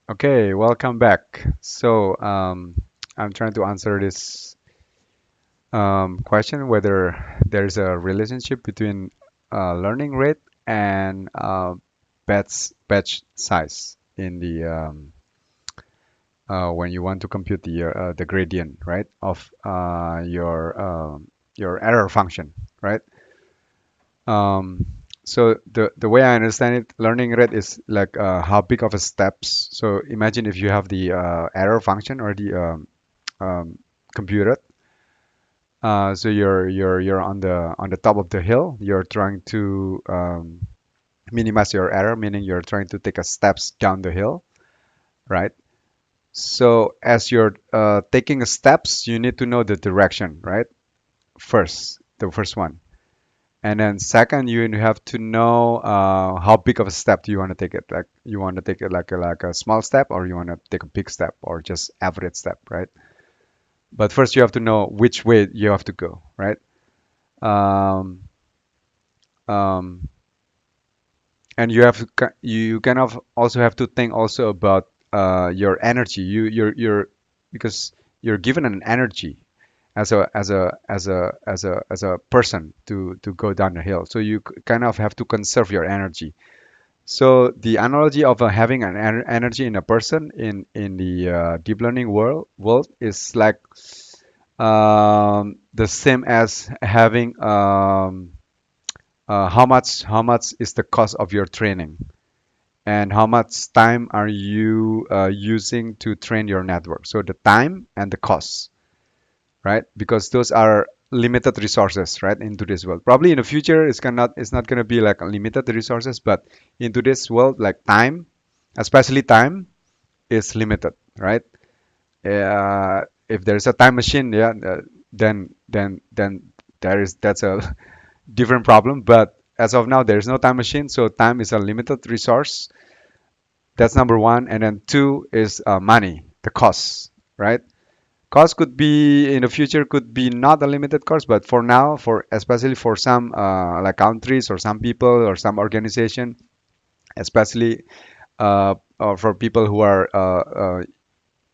Okay, welcome back. I'm trying to answer this question whether there's a relationship between learning rate and batch size in the when you want to compute the gradient, right, of your error function, right? Um, so the way I understand it, learning rate is like how big of a steps. So imagine if you have the error function or the computed. So you're on the top of the hill. You're trying to minimize your error, meaning you're trying to take a steps down the hill, right? So as you're taking steps, you need to know the direction, right? First, the first one. And then second, you have to know how big of a step do you want to take it. Like you want to take it like a small step, or you want to take a big step, or just average step, right? But first, you have to know which way you have to go, right? Um, um, and you kind of also have to think also about your energy. You're because you're given an energy as a person to go down the hill. So you kind of have to conserve your energy. So the analogy of having an energy in a person in the deep learning world is like the same as having how much is the cost of your training and how much time are you using to train your network. So the time and the cost, right? Because those are limited resources, right? In today's world, probably in the future it's not gonna be like unlimited resources, but in today's world, like time, especially time, is limited, right? If there's a time machine, yeah, then that's a different problem. But as of now, there's no time machine, so time is a limited resource. That's number one, and then two is money, the cost, right? Cost could be in the future could be not a limited cost, but for now, for especially for some like countries or some people or some organization, especially or for people who are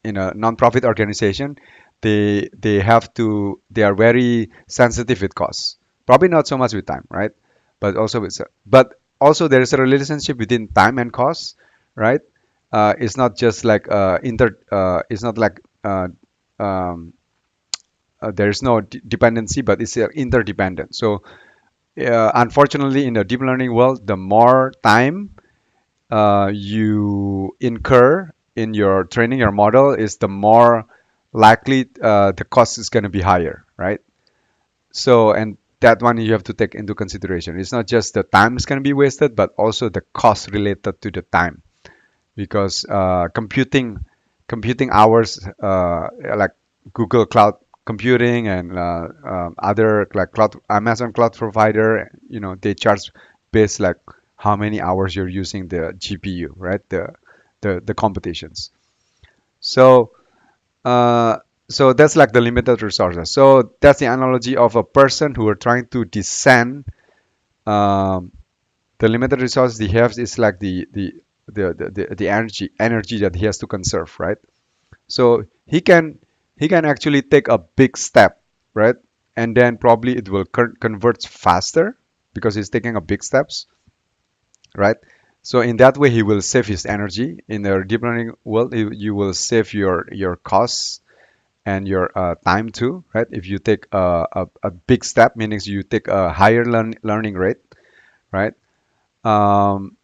in a non-profit organization, they are very sensitive with costs. Probably not so much with time, right? But also there is a relationship between time and cost, right? It's not just like it's not like um, there's no dependency, but it's interdependent. So unfortunately, in the deep learning world, the more time you incur in your training your model, is the more likely the cost is going to be higher, right? So, and that one you have to take into consideration. It's not just the time is going to be wasted, but also the cost related to the time, because computing hours, like Google Cloud Computing and other like cloud Amazon Cloud provider, they charge based like how many hours you're using the GPU, right? The computations. So uh, so that's like the limited resources. So that's the analogy of a person who are trying to descend. Um, the limited resources he has is like the energy that he has to conserve, right? So he can actually take a big step, right? And then probably it will convert faster because he's taking a big steps, right? So in that way, he will save his energy. In the deep learning world, you will save your costs and your time too, right? If you take a big step, meaning you take a higher learning rate, right? Um,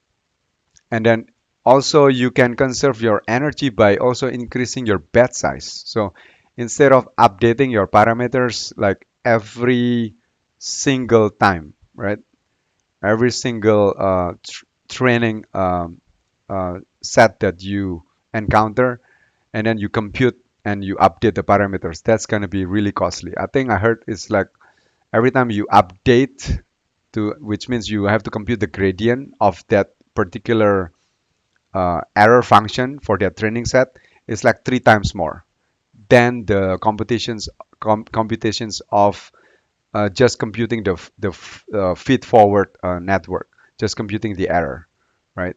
and then also you can conserve your energy by also increasing your batch size. So instead of updating your parameters like every single time, right? Every single training set that you encounter, and then you compute and you update the parameters, that's going to be really costly. I think I heard it's like every time you update to, which means you have to compute the gradient of that particular error function for that training set, is like 3 times more than the computations of just computing the feed forward network, just computing the error, right?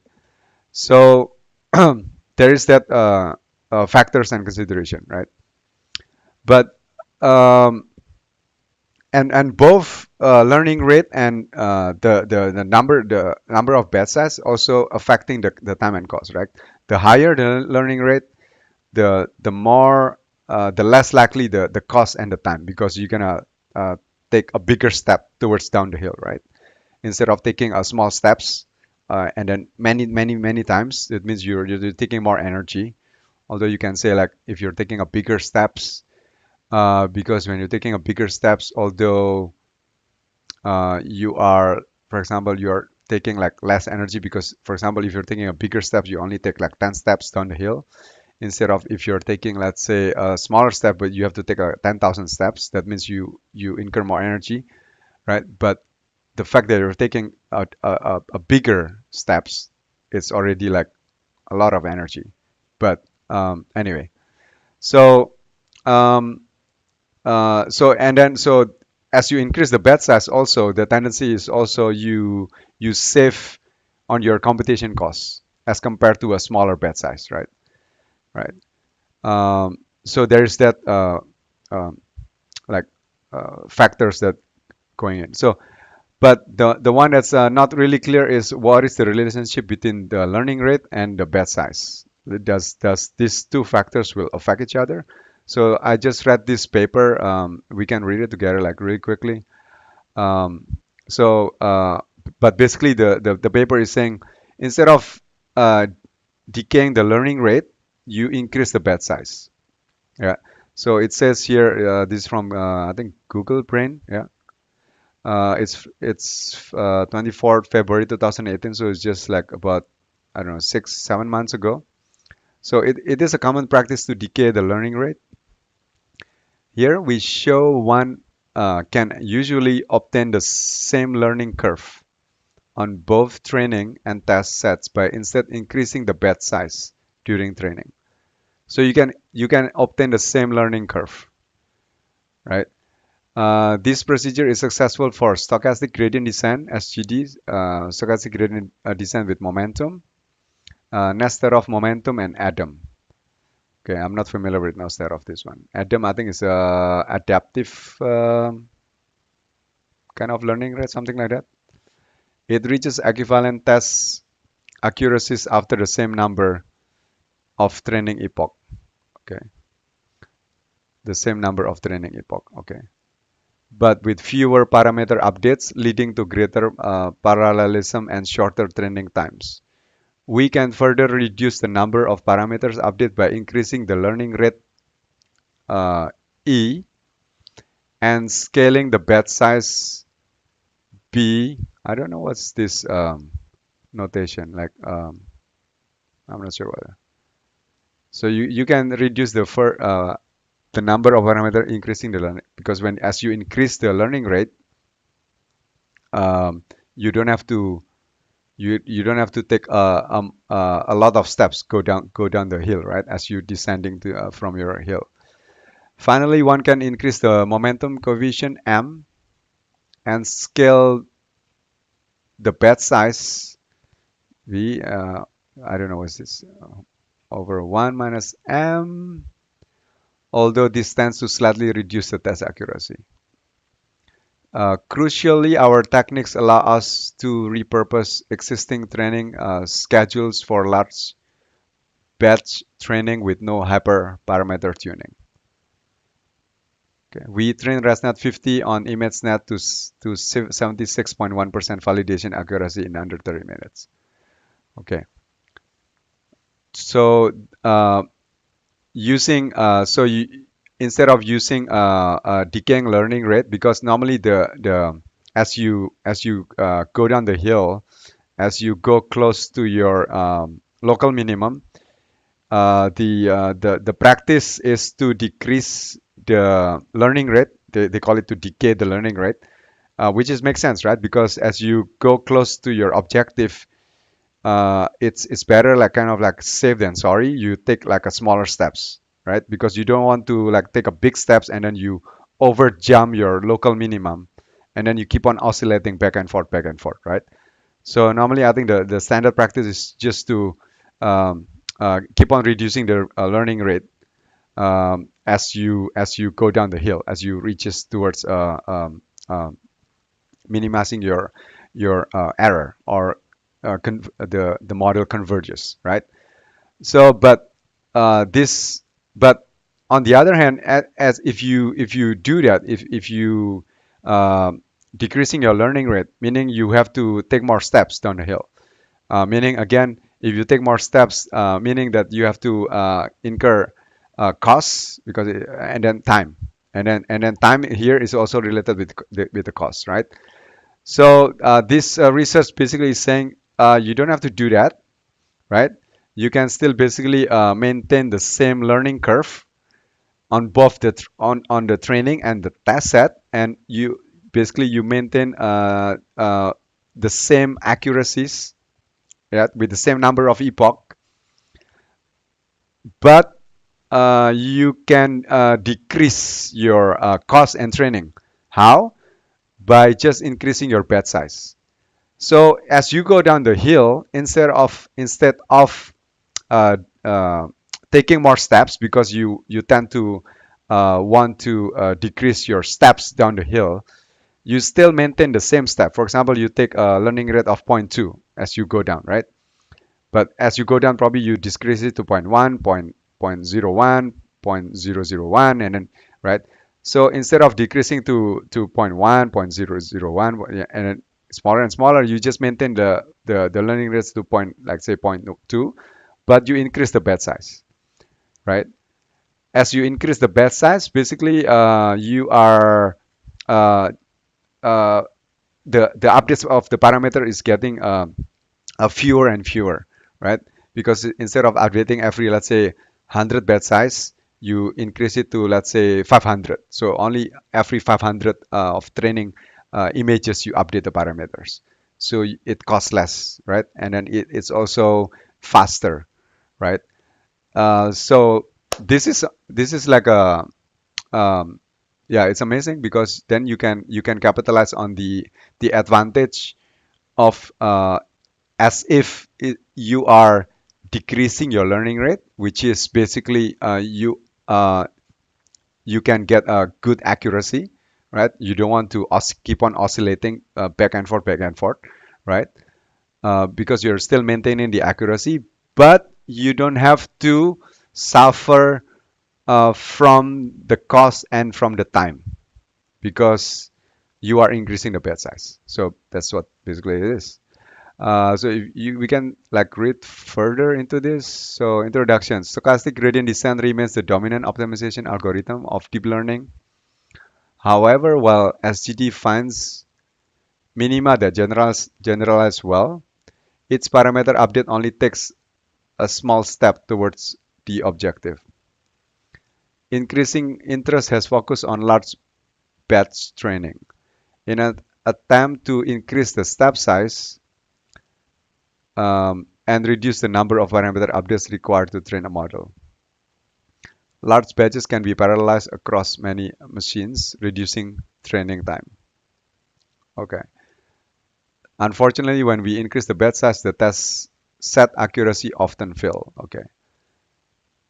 So there is that factors and consideration, right? But um, and both learning rate and the number of batch size also affecting the time and cost, right? The higher the learning rate, the more the less likely the cost and the time, because you're gonna take a bigger step towards down the hill, right? Instead of taking a small steps and then many times, it means you're taking more energy. Although you can say like if you're taking a bigger steps, because when you're taking a bigger steps, although you are, for example, you're taking like less energy, because for example if you're taking a bigger steps, you only take like 10 steps down the hill, instead of if you're taking, let's say, a smaller step but you have to take a 10,000 steps, that means you incur more energy, right? But the fact that you're taking a bigger steps, it's already like a lot of energy. But anyway, so um, so as you increase the batch size, also the tendency is also you save on your computation costs as compared to a smaller batch size, right? Right. So there's that um, like factors that going in. So, but the one that's not really clear is what is the relationship between the learning rate and the batch size? Does these two factors will affect each other? So I just read this paper. We can read it together like really quickly. Um, so, but basically the paper is saying instead of uh, decaying the learning rate, you increase the batch size. Yeah. So it says here, this is from I think Google Brain. Yeah. It's 24th February 2018. So it's just like about, I don't know, 6 7 months ago. So it is a common practice to decay the learning rate. Here we show one can usually obtain the same learning curve on both training and test sets by instead increasing the batch size during training. So you can obtain the same learning curve, right? This procedure is successful for stochastic gradient descent (SGD), stochastic gradient descent with momentum, Nesterov momentum, and ADAM. Okay, I'm not familiar with Nesterov this one. ADAM, I think is a adaptive kind of learning rate, something like that. It reaches equivalent test accuracies after the same number of training epoch. Okay, the same number of training epoch. Okay, but with fewer parameter updates, leading to greater parallelism and shorter training times. We can further reduce the number of parameters updated by increasing the learning rate uh, E and scaling the batch size B. I don't know what's this notation like. I'm not sure what. So you can reduce the number of parameter increasing the learning, because when as you increase the learning rate, um, you don't have to you don't have to take a lot of steps go down the hill, right, as you're descending from your hill. Finally, one can increase the momentum coefficient m and scale the batch size v. I don't know what's this, over 1 minus m, although this tends to slightly reduce the test accuracy. Crucially, our techniques allow us to repurpose existing training schedules for large batch training with no hyperparameter tuning. Okay. We train ResNet 50 on ImageNet to 76.1% validation accuracy in under 30 minutes. Okay. So instead of using decaying learning rate, because normally the as you go down the hill, as you go close to your local minimum, the practice is to decrease the learning rate. They call it to decay the learning rate, which is makes sense, right? Because as you go close to your objective, it's better like kind of like safe than sorry. You take like a smaller steps, right? Because you don't want to like take a big steps and then you over jump your local minimum, and then you keep on oscillating back and forth, right? So normally I think the standard practice is just to keep on reducing the learning rate as you go down the hill, as you reaches towards minimizing your error, or the model converges, right? So, this, but on the other hand, as if you do that, if you decreasing your learning rate, meaning you have to take more steps down the hill. Meaning again, if you take more steps, meaning that you have to incur costs, because and then time, and then time here is also related with the cost, right? So this research basically is saying you don't have to do that, right? You can still basically maintain the same learning curve on both on the training and the test set, and you maintain the same accuracies, yeah, with the same number of epoch, but you can decrease your cost and training. How? By just increasing your batch size. So as you go down the hill, instead of uh, uh, taking more steps, because you tend to want to decrease your steps down the hill, you still maintain the same step. For example, you take a learning rate of zero point 0.2 as you go down, right? But as you go down, probably you decrease it to zero point 0.1, point 0.01, 0.001, and then, right? So instead of decreasing to zero point 0.1, 0.001, yeah, and then smaller and smaller, you just maintain the learning rates to point, like say, zero point 0.2, but you increase the batch size, right? As you increase the batch size, basically you are uh, uh, the updates of the parameter is getting fewer and fewer, right? Because instead of updating every, let's say, 100 batch size, you increase it to, let's say, 500. So only every 500 of training images you update the parameters. So it costs less, right? And then it's also faster, right? So this is like a yeah, it's amazing, because then you can capitalize on the advantage of as if you are decreasing your learning rate, which is basically uh, you can get a good accuracy, right? You don't want to keep on oscillating back and forth, right? Because you're still maintaining the accuracy, but you don't have to suffer from the cost and from the time, because you are increasing the batch size. So that's what basically it is. So we can like read further into this. So introduction: stochastic gradient descent remains the dominant optimization algorithm of deep learning. However, while SGD finds minima that generalize well, its parameter update only takes a small step towards the objective. Increasing interest has focused on large batch training. In an attempt to increase the step size, and reduce the number of parameter updates required to train a model. Large batches can be parallelized across many machines, reducing training time. Okay. Unfortunately, when we increase the batch size, the test set accuracy often fail. Okay.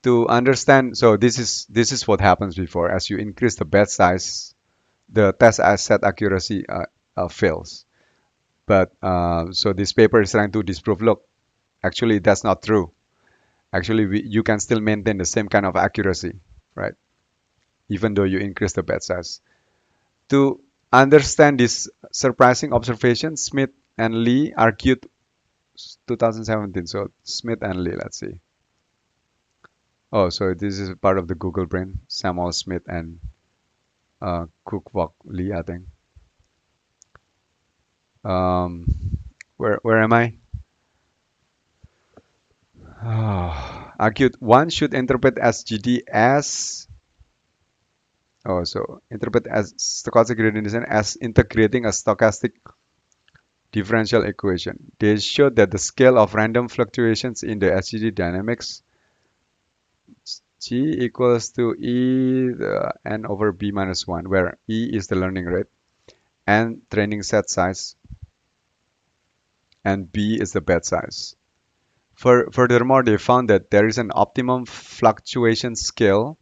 To understand, so this is what happens before. As you increase the batch size, the test set accuracy fails. But so this paper is trying to disprove. Look, actually, that's not true. Actually, you can still maintain the same kind of accuracy, right? Even though you increase the batch size. To understand this surprising observation, Smith and Lee argued 2017. So Smith and Lee, let's see. Oh, so this is part of the Google Brain. Samuel Smith and Cook Lee, I think. Um, where am I? Argued one should interpret SGD as so interpret as stochastic gradient descent as integrating a stochastic differential equation. They showed that the scale of random fluctuations in the SGD dynamics G equals to E n over B minus 1, where E is the learning rate, and training set size, and B is the batch size. Furthermore, they found that there is an optimum fluctuation scale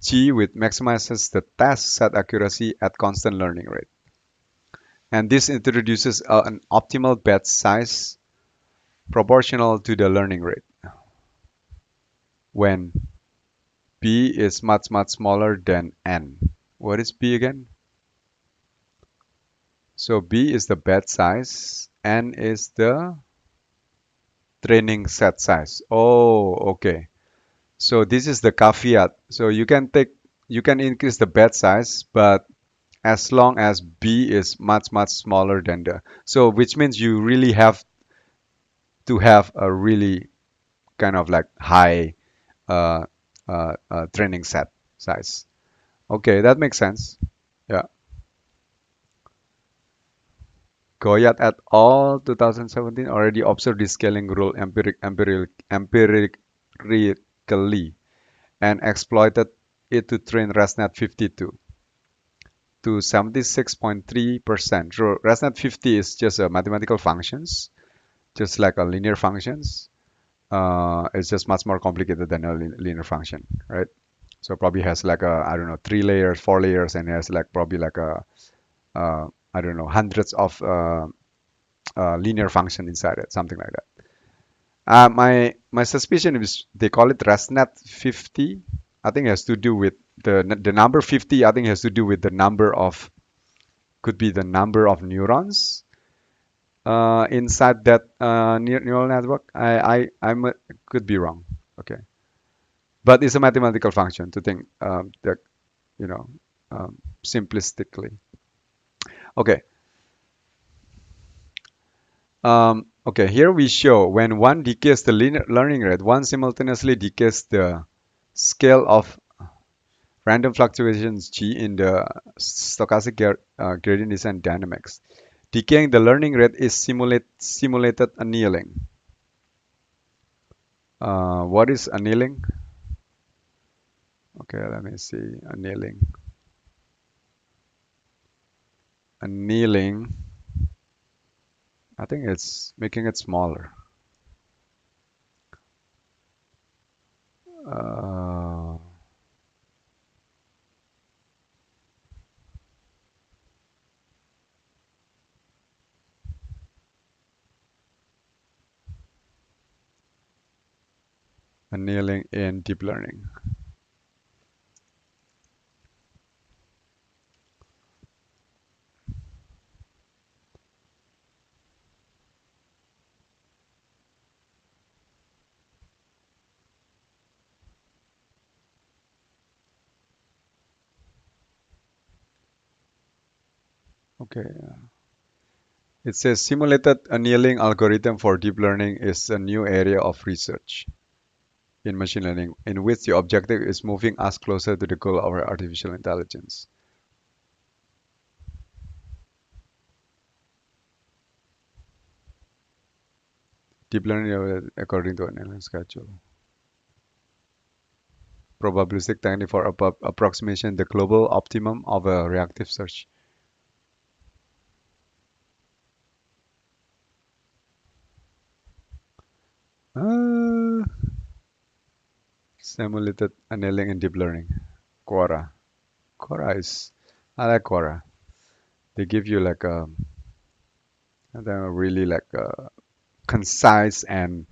G which maximizes the task set accuracy at constant learning rate. And this introduces an optimal batch size proportional to the learning rate when B is much, much smaller than N. What is B again? So B is the batch size, N is the training set size. Oh, okay. So this is the caveat. So you can increase the batch size, but as long as B is much, much smaller than so which means you really have to have a really kind of like high uh, training set size. Okay, that makes sense. Yeah. Goyat et al. 2017 already observed this scaling rule empirically and exploited it to train ResNet 52 to 76.3%. So ResNet 50 is just a mathematical functions, just like a linear functions. It's just much more complicated than a linear function, right? So probably has like a, I don't know, 3 layers, 4 layers, and it has like probably like a, I don't know, hundreds of linear function inside it, something like that. My suspicion is they call it ResNet 50. I think it has to do with the number 50. I think it has to do with the number of could be the number of neurons inside that neural network. Could be wrong. Okay, but it's a mathematical function to think that you know simplistically. Okay. Okay, here we show when one decays the linear learning rate, one simultaneously decays the scale of random fluctuations G in the stochastic gradient descent dynamics. Decaying the learning rate is simulated annealing. What is annealing? Okay, let me see. Annealing. Annealing. I think it's making it smaller. Uh, Annealing in deep learning. Okay. It says simulated annealing algorithm for deep learning is a new area of research in machine learning in which the objective is moving us closer to the goal of artificial intelligence. Deep learning according to annealing schedule. Probabilistic technique for approximation the global optimum of a reactive search. Uh, Simulated annealing in deep learning. Quora. Quora is, I like Quora. They give you like a really like a concise and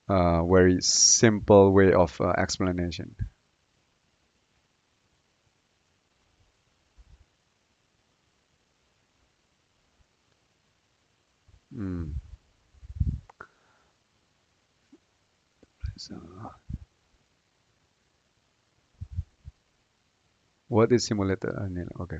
very simple way of explanation. Mm. So, what is simulated annealing? Okay.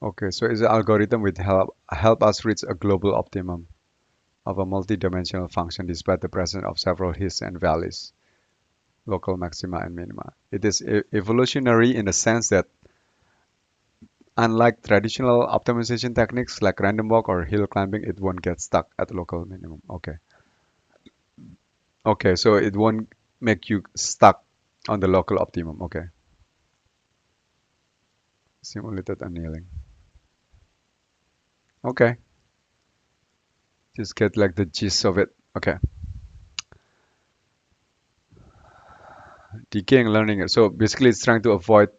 Okay, so it's an algorithm which help us reach a global optimum of a multidimensional function despite the presence of several hills and valleys, local maxima and minima. It is evolutionary in the sense that unlike traditional optimization techniques like random walk or hill climbing, it won't get stuck at local minimum. Okay. Okay, so it won't make you stuck on the local optimum. Okay. Simulated annealing. Okay, just get like the gist of it. Okay, decaying learning. So basically, it's trying to avoid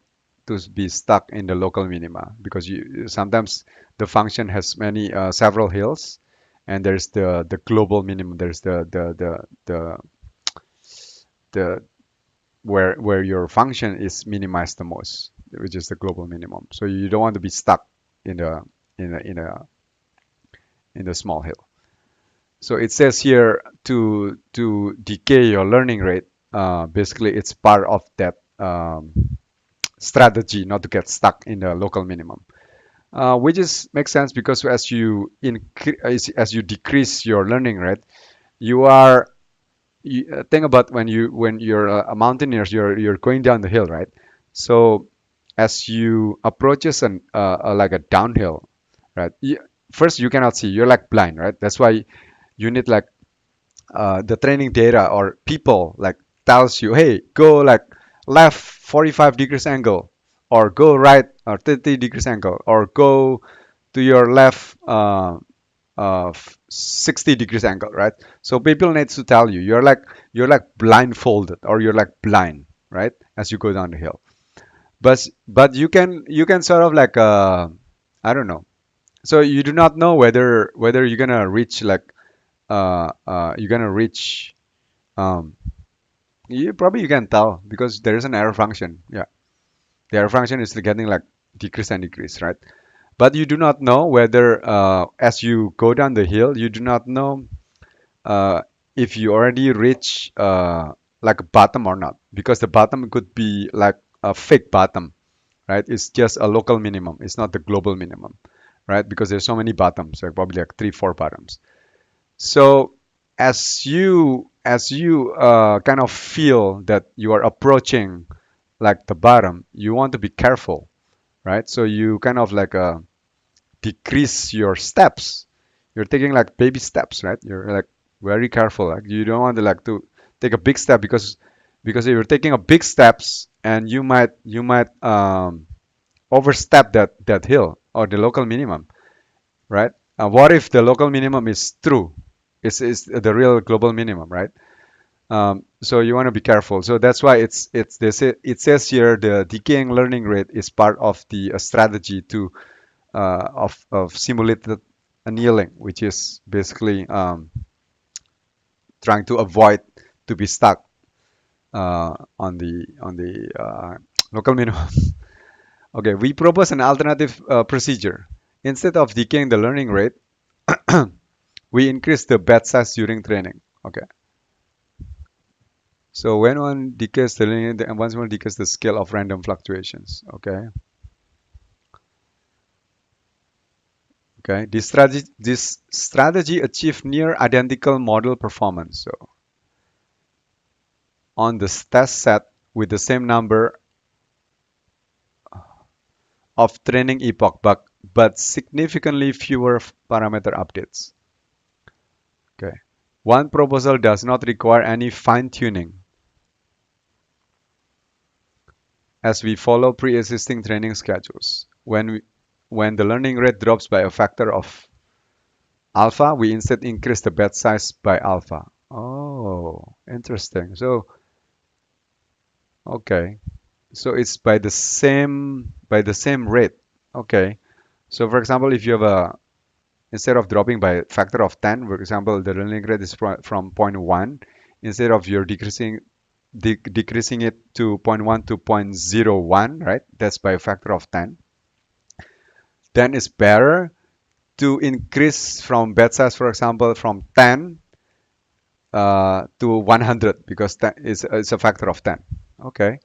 to be stuck in the local minima because you sometimes the function has many several hills, and there's the global minimum. There's the where your function is minimized the most, which is the global minimum. So you don't want to be stuck in the in a in a in the small hill. So it says here to decay your learning rate. Basically, it's part of that strategy not to get stuck in the local minimum, which is makes sense because as you decrease your learning rate, you are think about when you're a mountaineer, you're going down the hill, right? So as you approaches like a downhill, right? First you cannot see, you're like blind, right? That's why you need like the training data or people like tells you, hey, go like left 45 degrees angle, or go right or 30 degrees angle, or go to your left 60 degrees angle, right? So people need to tell you, you're like blindfolded or you're like blind, right? As you go down the hill. But you can sort of like I don't know. So you do not know whether you're gonna reach like you're gonna reach um you probably you can tell because there is an error function. Yeah. The error function is getting like decrease and decrease, right? But you do not know whether as you go down the hill, you do not know uh, if you already reach like a bottom or not, because the bottom could be like a fake bottom, right? It's just a local minimum. It's not the global minimum, right? Because there's so many bottoms, like probably like three, four bottoms. So as you kind of feel that you are approaching like the bottom, you want to be careful, right? So you kind of like decrease your steps. You're taking like baby steps, right? You're like very careful. Like you don't want to like to take a big step because if you're taking a big steps and you might overstep that hill or the local minimum, right? What if the local minimum is true? Is the real global minimum, right? So you want to be careful. So that's why it says here the decaying learning rate is part of the strategy to of simulated annealing, which is basically trying to avoid to be stuck on the local minimum. Okay, we propose an alternative procedure. Instead of decaying the learning rate, we increase the batch size during training. Okay, so when one decays the learning rate, and once one decays the scale of random fluctuations. Okay, okay. This strategy achieve near identical model performance. So on the test set with the same number of training epoch, but significantly fewer parameter updates. Okay. One proposal does not require any fine-tuning as we follow pre-existing training schedules. When the learning rate drops by a factor of alpha, we instead increase the batch size by alpha. Oh, interesting. So, okay. So it's by the same rate. Okay. So for example, if you have a instead of dropping by a factor of 10, for example, the learning rate is from zero point 0.1, instead of you're decreasing it to zero point 0.1 to zero point 0.01, right? That's by a factor of 10. Then it's better to increase from batch size, for example, from 10 to 100 because that is it's a factor of 10. Okay.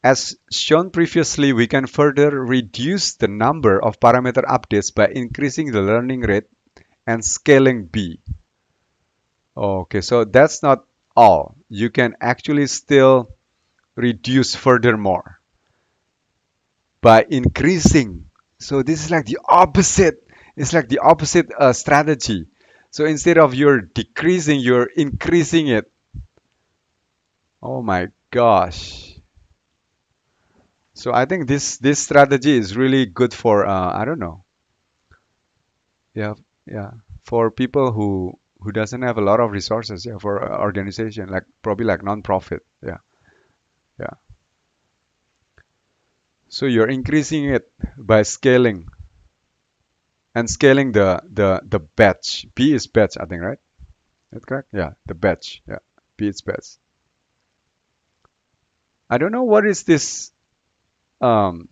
As shown previously, we can further reduce the number of parameter updates by increasing the learning rate and scaling B. Okay, so that's not all. You can actually still reduce furthermore by increasing. So this is like the opposite. It's like the opposite strategy. So instead of you're decreasing, you're increasing it. Oh my gosh. So I think this strategy is really good for I don't know. Yeah, yeah, for people who doesn't have a lot of resources. Yeah, for organization like probably like non-profit. Yeah, yeah. So you're increasing it by scaling and scaling the batch. B is batch, I think, right? That's correct. Yeah, the batch. Yeah, B is batch. I don't know what is this. Um,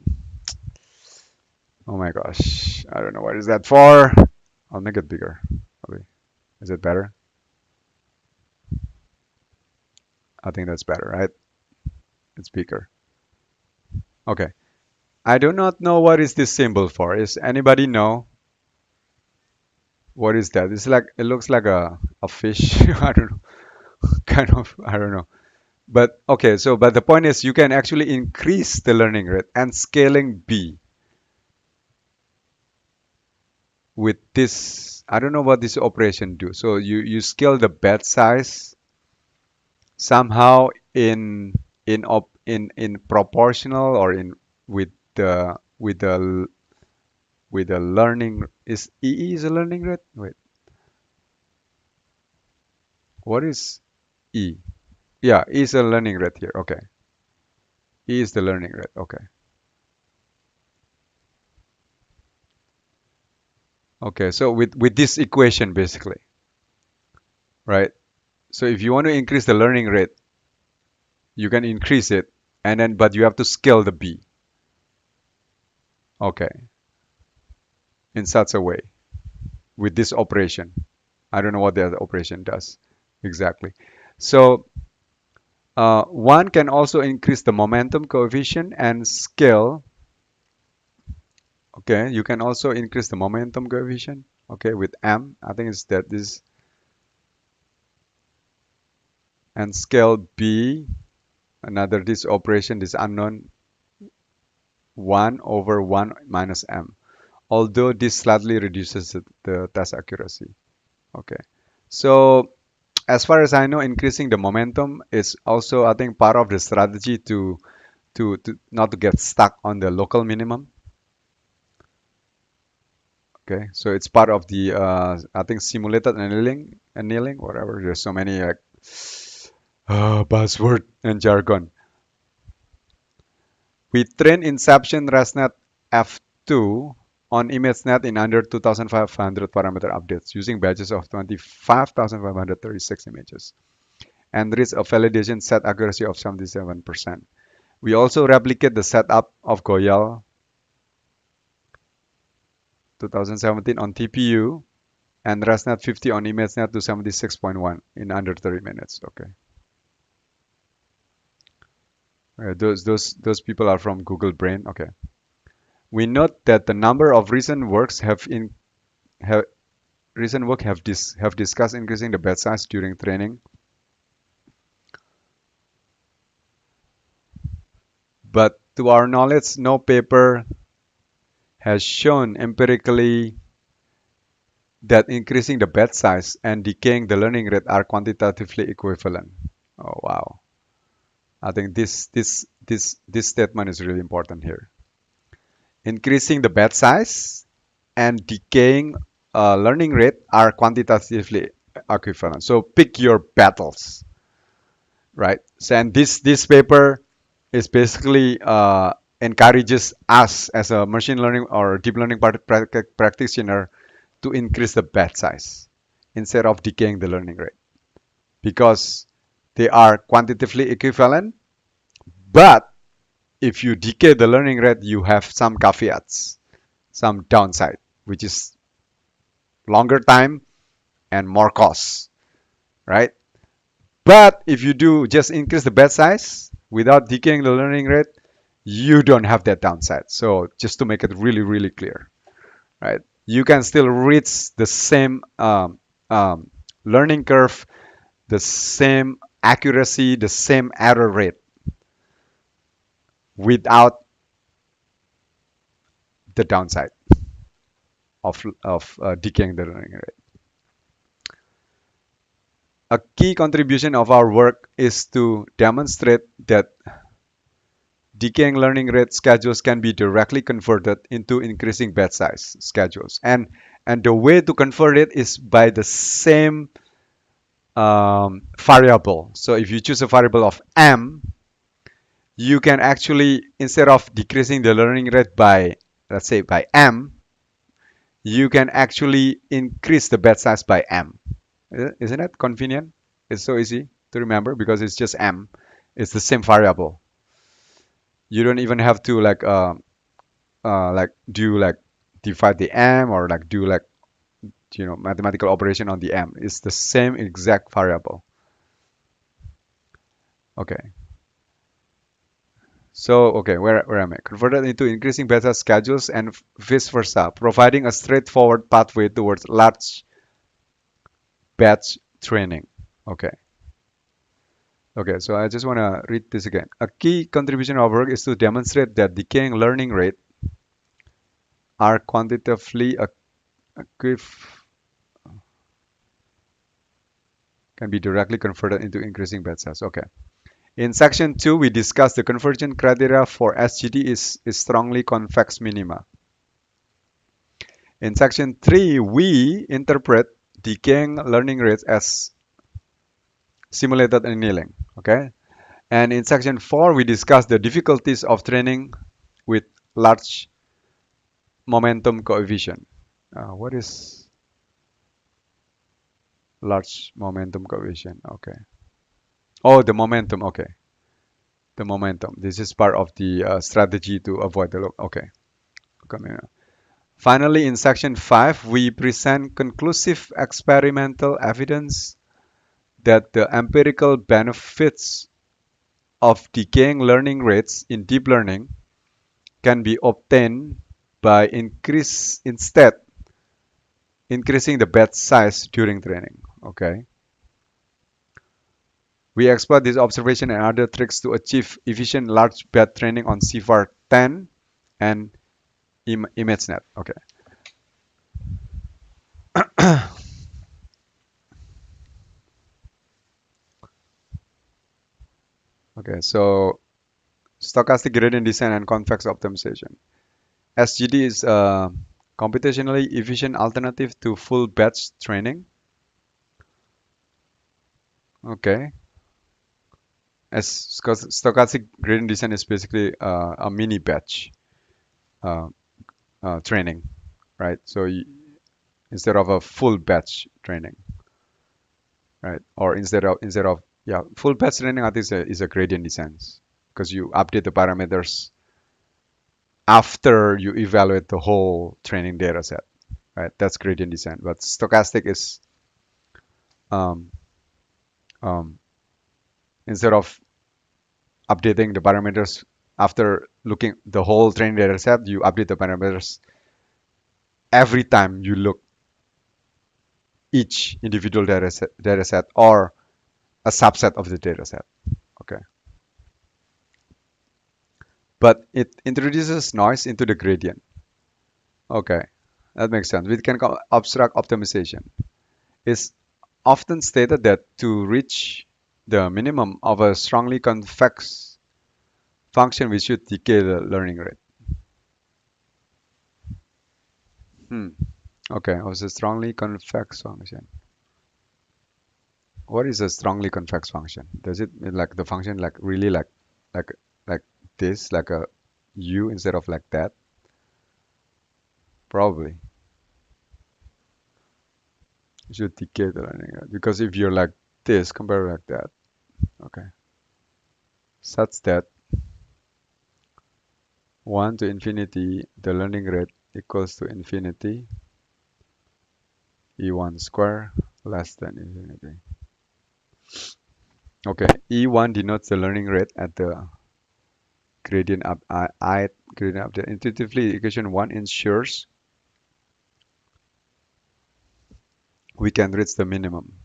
oh my gosh, I don't know what is that for. I'll make it bigger. Probably. Is it better? I think that's better, right? It's bigger. Okay. I do not know what is this symbol for. Is anybody know what is that? It's like it looks like a fish. I don't know. Kind of. I don't know. But okay. So, but the point is, you can actually increase the learning rate and scaling B with this. I don't know what this operation do. So you scale the batch size somehow in proportional or in with the learning is E is a learning rate. Wait, what is E? Yeah, E is a learning rate here. Okay, E is the learning rate. Okay, okay. So with this equation basically, right? So if you want to increase the learning rate, you can increase it, and then but you have to scale the B. Okay, in such a way with this operation. I don't know what the other operation does exactly. So one can also increase the momentum coefficient and scale. Okay, you can also increase the momentum coefficient. Okay, with M, I think it's that this and scale B. Another this operation, this unknown 1 over 1 minus M. Although this slightly reduces the test accuracy. Okay, so as far as I know, increasing the momentum is also I think part of the strategy to not to get stuck on the local minimum. Okay, so it's part of the I think simulated annealing, whatever. There's so many like buzzword and jargon. We train Inception ResNet F2 on ImageNet in under 2,500 parameter updates using batches of 25,536 images and reach a validation set accuracy of 77%. We also replicate the setup of Goyal 2017 on TPU and ResNet 50 on ImageNet to 76.1 in under 30 minutes. Okay. Those people are from Google Brain. Okay. We note that the number of recent works have recent work have discussed increasing the batch size during training, but to our knowledge, no paper has shown empirically that increasing the batch size and decaying the learning rate are quantitatively equivalent. Oh wow. I think this statement is really important here. Increasing the batch size and decaying learning rate are quantitatively equivalent. So pick your battles, right? So, and this paper is basically encourages us as a machine learning or deep learning practitioner to increase the batch size instead of decaying the learning rate because they are quantitatively equivalent. But if you decay the learning rate, you have some caveats, some downside, which is longer time and more costs, right? But if you do just increase the batch size without decaying the learning rate, you don't have that downside. So just to make it really, really clear, right? You can still reach the same learning curve, the same accuracy, the same error rate without the downside of decaying the learning rate. A key contribution of our work is to demonstrate that decaying learning rate schedules can be directly converted into increasing batch size schedules. And the way to convert it is by the same variable. So if you choose a variable of m, you can actually, instead of decreasing the learning rate by, let's say, by m, you can actually increase the batch size by m. Isn't it convenient? It's so easy to remember because it's just m. It's the same variable. You don't even have to like do like divide the m or like do like mathematical operation on the m. It's the same exact variable. Okay. So, okay, where am I? Converted into increasing beta schedules and vice versa, providing a straightforward pathway towards large batch training. Okay. Okay, so I just want to read this again. A key contribution of work is to demonstrate that decaying learning rate are quantitatively can be directly converted into increasing batch size. Okay. In section 2, we discussed the conversion criteria for SGD is strongly convex minima. In section 3, we interpret decaying learning rates as simulated annealing. Okay. And in section 4, we discussed the difficulties of training with large momentum coefficient. What is large momentum coefficient? Okay. Oh, the momentum. Okay. The momentum. This is part of the strategy to avoid the look. Okay. Come here. Finally, in section 5, we present conclusive experimental evidence that the empirical benefits of decaying learning rates in deep learning can be obtained by instead increasing the batch size during training. Okay. We exploit this observation and other tricks to achieve efficient large batch training on CVAR 10 and ImageNet. Okay. Okay, so stochastic gradient descent and convex optimization. SGD is a computationally efficient alternative to full batch training. Okay. As stochastic gradient descent is basically a mini batch uh, training, right? So instead of a full batch training, right? Or instead of yeah, full batch training I think is a gradient descent because you update the parameters after you evaluate the whole training data set, right? That's gradient descent. But stochastic is um, um, instead of updating the parameters after looking the whole training data set, you update the parameters every time you look each individual data set or a subset of the data set. Okay. But it introduces noise into the gradient. Okay. That makes sense. We can call abstract optimization. It's often stated that to reach the minimum of a strongly convex function, we should decay the learning rate. Hmm. Okay, it was a strongly convex function. What is a strongly convex function? Does it mean like the function like really like like this, like a U instead of like that? Probably. You should decay the learning rate because if you're like this compared to like that, okay, such that 1 to infinity, the learning rate equals to infinity, E1 square less than infinity. Okay, E1 denotes the learning rate at the gradient up I gradient update. Intuitively, equation 1 ensures we can reach the minimum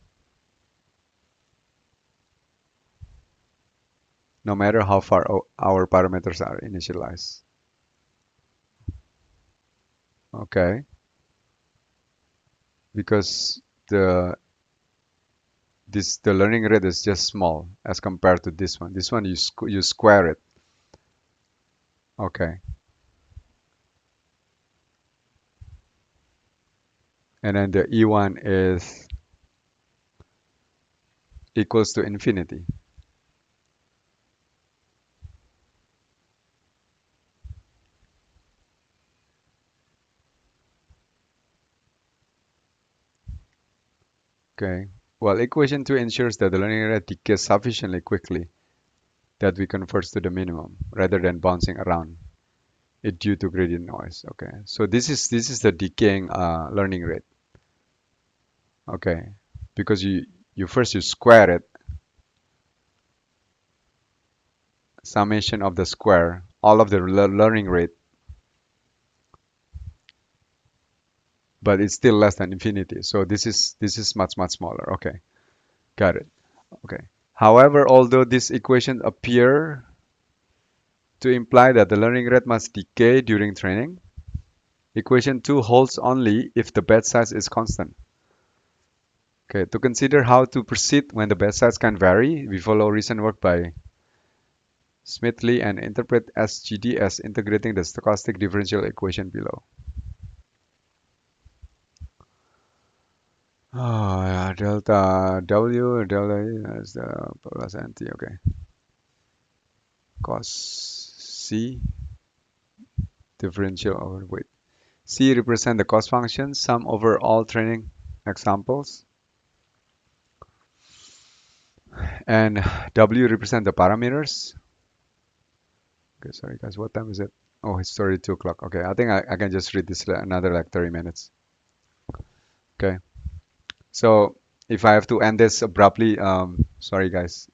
no matter how far our parameters are initialized. Okay, because the learning rate is just small as compared to this one. This one you square it. Okay. And then the E1 is equals to infinity. Okay. Well, equation 2 ensures that the learning rate decays sufficiently quickly that we converge to the minimum rather than bouncing around it due to gradient noise. Okay. So this is the decaying learning rate. Okay. Because you first you square it, summation of the square, all of the learning rate, but it's still less than infinity. So this is much smaller. Okay. Got it. Okay. However, although these equations appear to imply that the learning rate must decay during training, equation 2 holds only if the batch size is constant. Okay, to consider how to proceed when the batch size can vary, we follow recent work by Smithley and interpret SGD as integrating the stochastic differential equation below. Oh, yeah, delta W, delta E is the plus NT, okay. Cos C differential over weight. C represent the cost function, sum over all training examples, and W represent the parameters. Okay, sorry guys, what time is it? Oh, it's already 2 o'clock. Okay, I think I can just read this another like 30 minutes. Okay, so if I have to end this abruptly, sorry guys,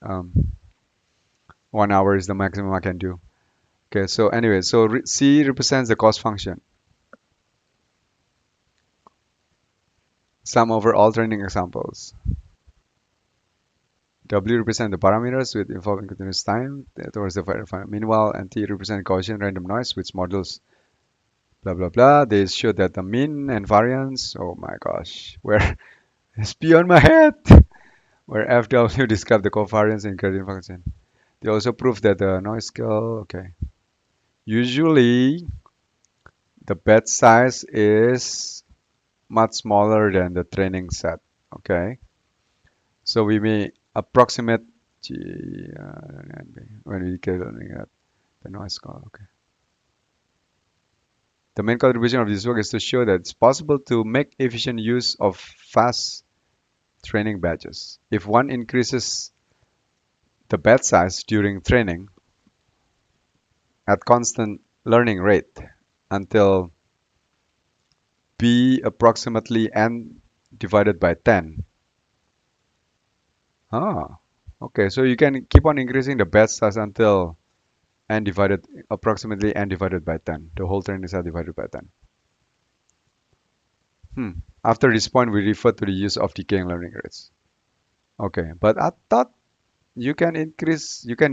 1 hour is the maximum I can do. Okay, so anyway, so C represents the cost function, sum over all training examples. W represent the parameters with involving continuous time towards the final meanwhile, and T represent Gaussian random noise, which models blah blah blah. They show that the mean and variance, oh my gosh, where it's beyond my head, where FW describe the covariance and gradient function. They also prove that the noise scale, okay. Usually, the batch size is much smaller than the training set, okay. So we may approximate G, when we calculate the noise scale, okay. The main contribution of this work is to show that it's possible to make efficient use of fast training batches. If one increases the batch size during training at constant learning rate until B approximately n divided by 10. Ah, okay, so you can keep on increasing the batch size until n divided approximately n divided by 10. The whole training set divided by 10. After this point, we refer to the use of decaying learning rates. Okay, but I thought you can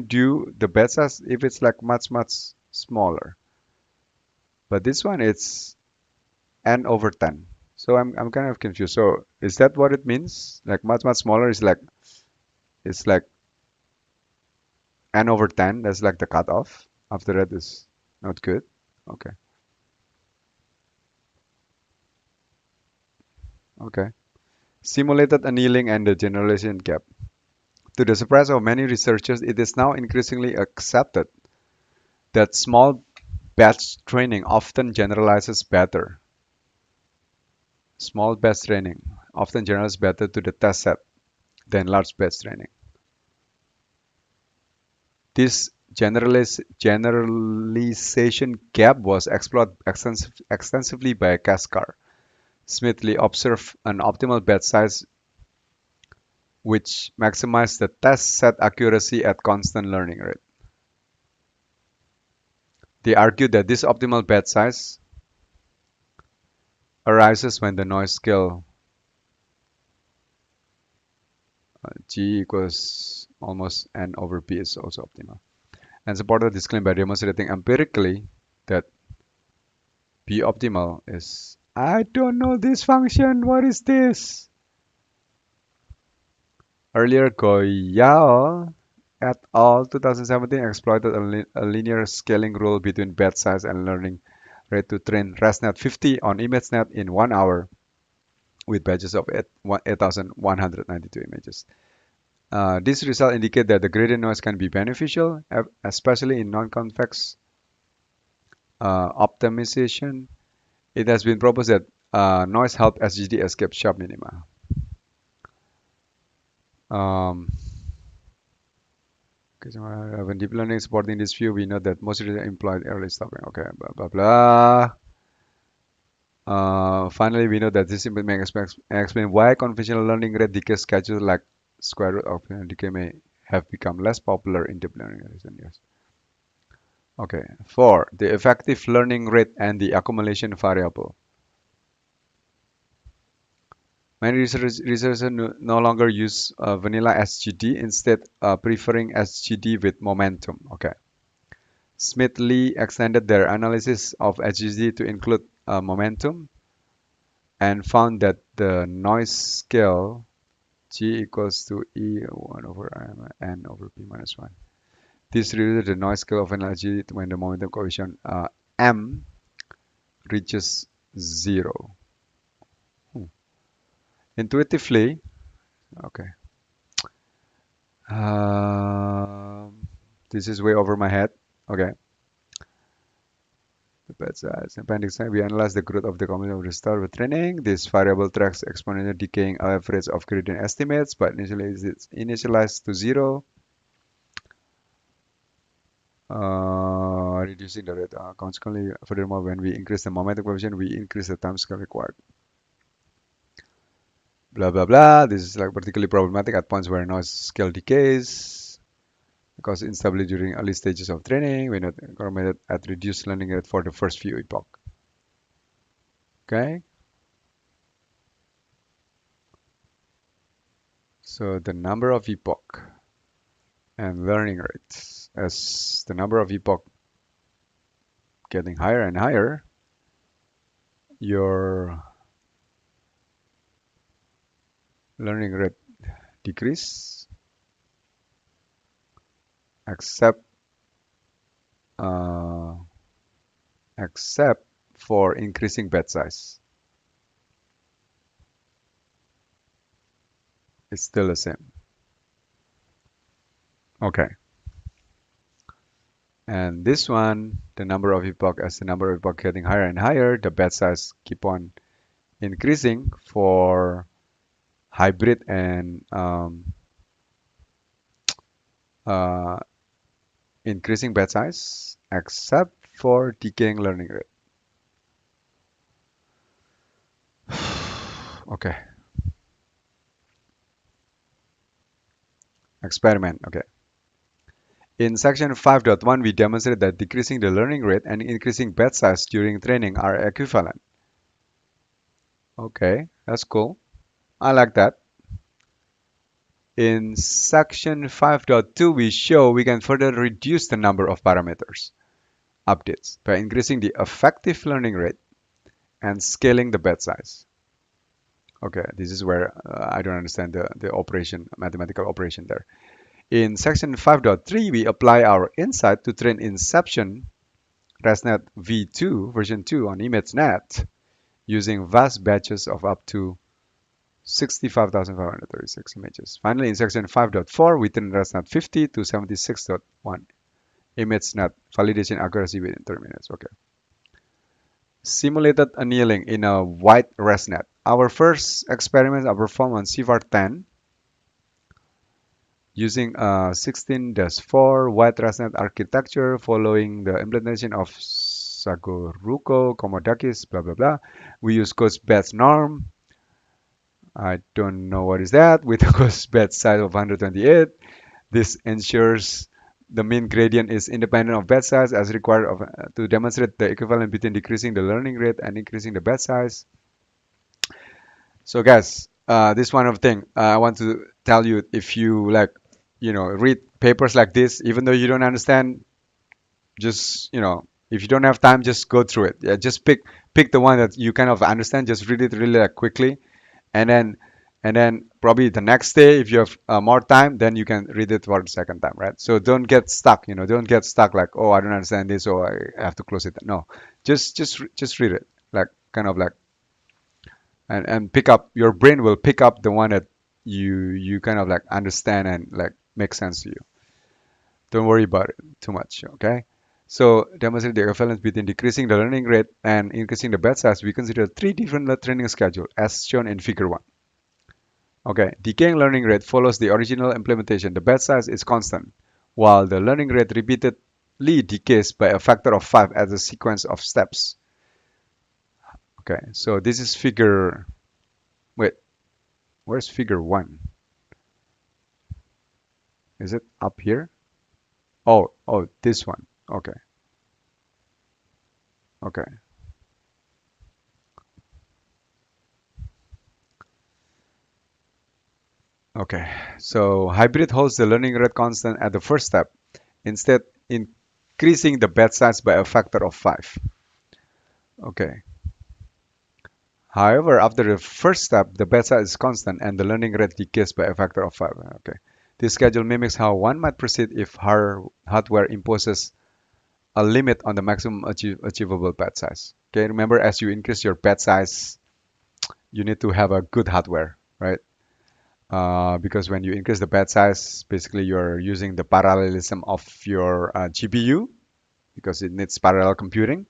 do the batch size if it's like much smaller. But this one, it's n over 10. So I'm kind of confused. So is that what it means? Like much smaller is like it's like n over 10. That's like the cutoff. After that is not good. Okay. Okay. Simulated annealing and the generalization gap. To the surprise of many researchers, it is now increasingly accepted that small batch training often generalizes better. Small batch training often generalizes better to the test set than large batch training. This generalization gap was explored extensively by Kaskar. Smithley observed an optimal batch size which maximized the test set accuracy at constant learning rate. They argued that this optimal batch size arises when the noise scale G equals almost n over p is also optimal, and supported this claim by demonstrating empirically that p optimal is, I don't know this function, what is this? Earlier, Goyal et al. 2017 exploited a linear scaling rule between batch size and learning rate to train ResNet 50 on ImageNet in 1 hour with batches of 8,192 images. This result indicate that the gradient noise can be beneficial, especially in non-convex optimization. It has been proposed that noise help SGD escape sharp minima. Okay, so when deep learning is supporting this view, we know that most of the implied early stopping. Okay, blah blah blah. Finally, we know that this simply may explain why conventional learning rate decay schedules like square root of decay may have become less popular in deep learning in recent years. Okay, 4. The effective learning rate and the accumulation variable. Many researchers no longer use vanilla SGD, instead preferring SGD with momentum. Okay. Smith-Lee extended their analysis of SGD to include momentum and found that the noise scale G equals to E1 over N over P minus 1. This reduces the noise scale of an SGD when the momentum coefficient M reaches 0. Intuitively, okay. This is way over my head. Okay. The batch size. Appendix Iv, we analyze the growth of the combination of the star with training. This variable tracks exponential decaying average of gradient estimates, but initially it's initialized to 0. Reducing the rate. Consequently, furthermore, when we increase the momentum coefficient, we increase the time scale required. Blah blah blah. This is like particularly problematic at points where noise scale decays, because instability during early stages of training. We not correlated at reduced learning rate for the first few epoch. Okay. So the number of epoch and learning rates, as the number of epoch getting higher and higher, your learning rate decrease, except for increasing batch size. It's still the same. Okay. And this one, the number of epoch, as the number of epoch getting higher and higher, the batch size keep on increasing for hybrid and increasing batch size, except for decaying learning rate. Okay. Experiment. Okay. In section 5.1, we demonstrate that decreasing the learning rate and increasing batch size during training are equivalent. Okay, that's cool. I like that. In section 5.2, we show we can further reduce the number of parameters updates by increasing the effective learning rate and scaling the batch size. Okay, this is where I don't understand the operation, mathematical operation there. In section 5.3, we apply our insight to train Inception ResNet v2 version 2 on ImageNet using vast batches of up to 65,536 images. Finally, in section 5.4, we train ResNet 50 to 76.1 ImageNet validation accuracy within 30 minutes. Okay. Simulated annealing in a white ResNet. Our first experiments are performed on CVAR 10 using a 16-4 white ResNet architecture following the implementation of Sagoruko, Komodakis, blah, blah, blah. We use cost batch norm. I don't know what is that, with a cost batch size of 128. This ensures the mean gradient is independent of batch size as required to demonstrate the equivalent between decreasing the learning rate and increasing the batch size. So guys, this one of thing I want to tell you, if you like, read papers like this, even though you don't understand, just, if you don't have time, just go through it. Yeah, just pick the one that you kind of understand, just read it really like quickly, and then And then probably the next day, if you have more time, then you can read it for the second time, right? So don't get stuck, don't get stuck like, oh, I don't understand this, so I have to close it. No, just read it, like kind of like, and pick up. Your brain will pick up the one that you kind of like understand and like make sense to you. Don't worry about it too much, okay? So demonstrate the equivalence between decreasing the learning rate and increasing the batch size. We consider three different training schedules as shown in figure 1. Okay, decaying learning rate follows the original implementation. The batch size is constant, while the learning rate repeatedly decays by a factor of 5 as a sequence of steps. Okay, so this is figure, wait, where's figure 1? Is it up here? Oh, this one. Okay, okay. Okay, so hybrid holds the learning rate constant at the first step, instead increasing the batch size by a factor of 5. Okay. However, after the first step, the batch size is constant and the learning rate decays by a factor of 5. Okay. This schedule mimics how one might proceed if hardware imposes a limit on the maximum achievable batch size. Okay, remember as you increase your batch size, you need to have a good hardware, right? Because when you increase the batch size, basically you're using the parallelism of your GPU because it needs parallel computing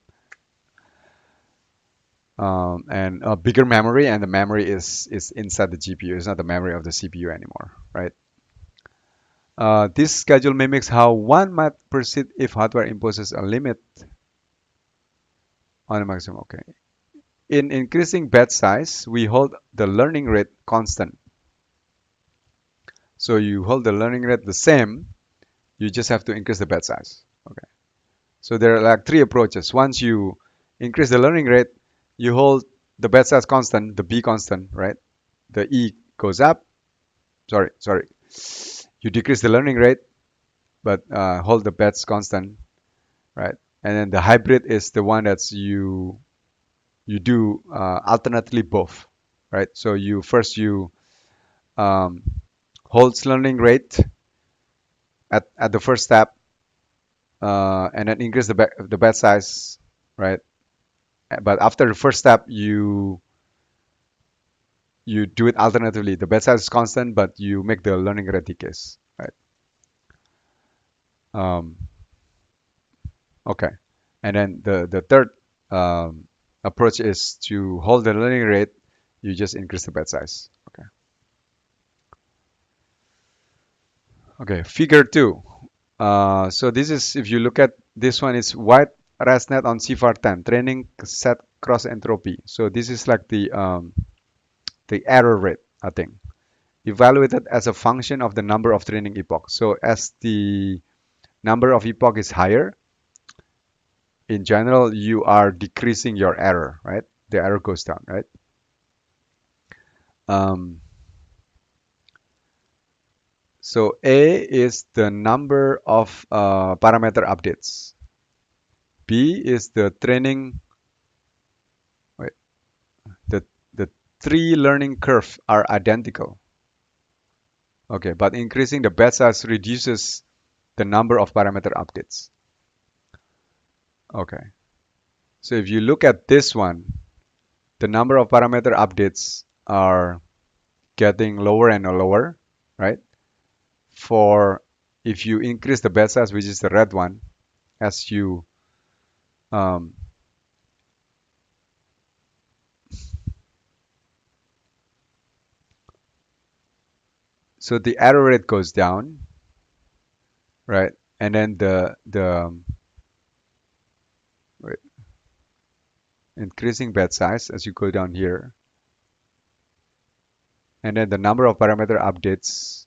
and a bigger memory, and the memory is inside the GPU. It's not the memory of the CPU anymore, right? This schedule mimics how one might proceed if hardware imposes a limit on the maximum. Okay. In increasing batch size, we hold the learning rate constant. So you hold the learning rate the same, you just have to increase the batch size. Okay. So there are like three approaches. Once you increase the learning rate, you hold the batch size constant, the B constant, right? The E goes up. Sorry. You decrease the learning rate, but hold the batch constant, right? And then the hybrid is the one that's you do alternately both, right? So you um, holds learning rate at the first step, and then increase the batch size, right? But after the first step, you do it alternatively. The batch size is constant, but you make the learning rate decays, right? Um, okay, and then the third approach is to hold the learning rate. You just increase the batch size. Okay. Okay. Figure 2. So this is, if you look at this one, it's white ResNet on CFAR10 training set cross entropy. So this is like the error rate, I think, evaluated as a function of the number of training epochs. So as the number of epoch is higher, in general, you are decreasing your error, right? The error goes down, right? Um, so A is the number of parameter updates. B is the training, wait, the three learning curve are identical. Okay, but increasing the batch size reduces the number of parameter updates. Okay, so if you look at this one, the number of parameter updates are getting lower and lower, right? For if you increase the batch size, which is the red one, as you um, so the error rate goes down, right? And then the wait, increasing batch size as you go down here, and then the number of parameter updates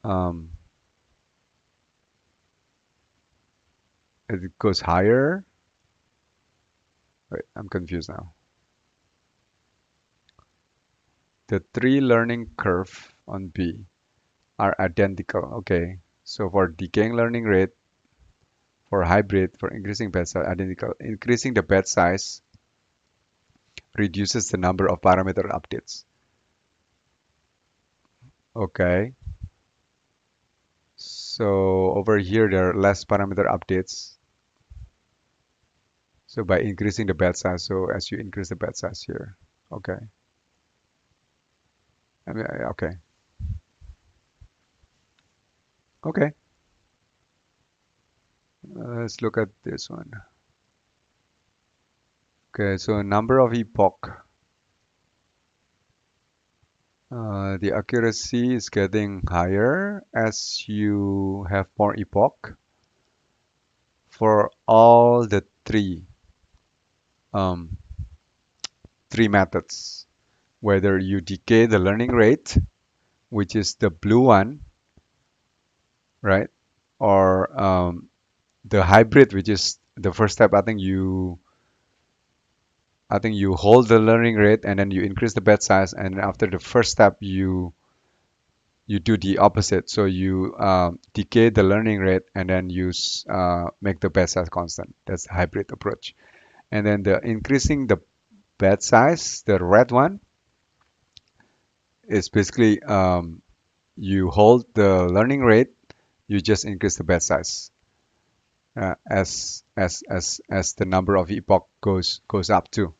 um, it goes higher. Wait, I'm confused now. The three learning curve on B are identical. Okay, so for decaying learning rate, for hybrid, for increasing batch size, identical. Increasing the batch size reduces the number of parameter updates. Okay. So over here, there are less parameter updates. So by increasing the batch size, so as you increase the batch size here. Okay. Okay. Okay. Let's look at this one. Okay, so number of epoch. The accuracy is getting higher as you have more epoch for all the um, three methods. Whether you decay the learning rate, which is the blue one, right? Or the hybrid, which is the first step. I think you hold the learning rate and then you increase the batch size, and after the first step, you do the opposite. So you decay the learning rate and then make the batch size constant. That's the hybrid approach. And then the increasing the batch size, the red one, is basically you hold the learning rate, you just increase the batch size as the number of epoch goes up too.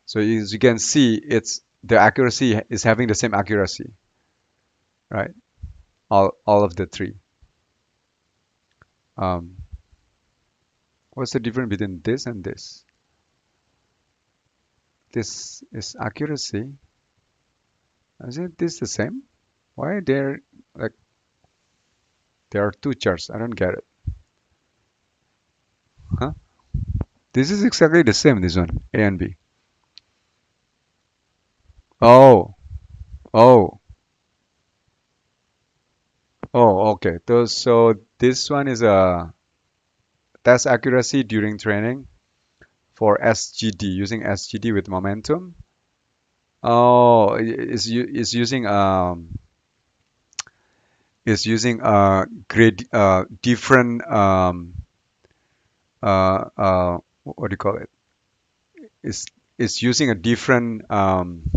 So as you can see, it's the accuracy is having the same accuracy, right? All of the three. Um, what's the difference between this and this? This is accuracy. Isn't this the same? Why there like there are two charts? I don't get it. Huh? This is exactly the same. This one, A and B. Oh, oh, oh. Okay. So this one is a test accuracy during training for SGD using SGD with momentum. Oh, is using grade different what do you call it? Is using a different um,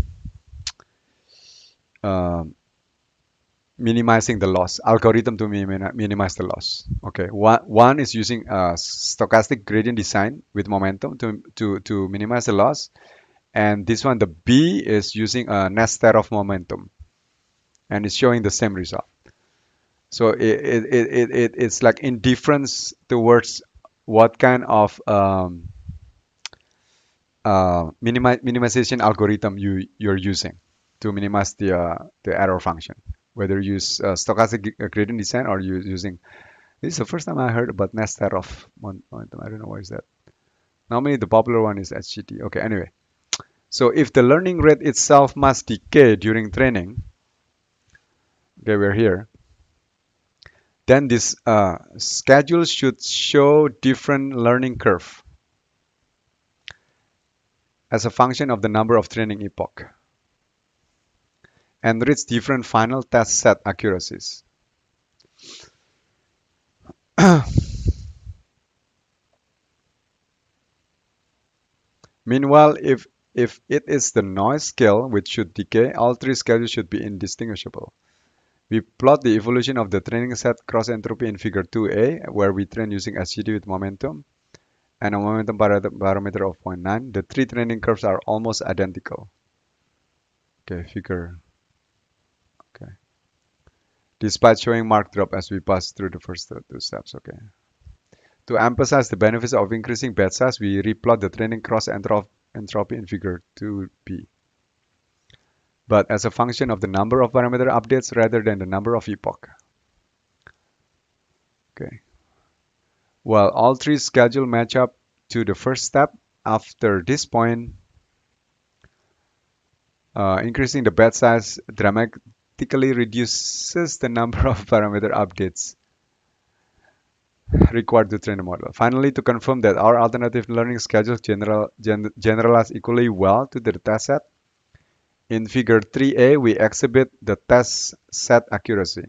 minimizing the loss algorithm to minimize the loss. Okay, one is using a stochastic gradient design with momentum to minimize the loss, and this one, the B, is using a nested of momentum, and it's showing the same result. So it's like indifference towards what kind of minimization algorithm you're using to minimize the error function. Whether you use stochastic gradient descent or you using, this is the first time I heard about nested of momentum. I don't know what is that. Normally the popular one is HGT. Okay, anyway. So if the learning rate itself must decay during training, okay, we're here, then this schedule should show different learning curve as a function of the number of training epoch and reach different final test set accuracies. Meanwhile, if it is the noise scale which should decay, all three schedules should be indistinguishable. We plot the evolution of the training set cross entropy in figure 2a, where we train using SGD with momentum and a momentum parameter of 0.9. The three training curves are almost identical. Okay, figure. Okay. Despite showing marked drop as we pass through the first two steps. Okay. To emphasize the benefits of increasing batch size, we replot the training cross entropy in figure 2b, but as a function of the number of parameter updates rather than the number of epoch. Okay. Well, all three schedule match up to the first step. After this point, increasing the batch size dramatically reduces the number of parameter updates required to train the model. Finally, to confirm that our alternative learning schedules generalize equally well to the dataset, in figure 3a, we exhibit the test set accuracy.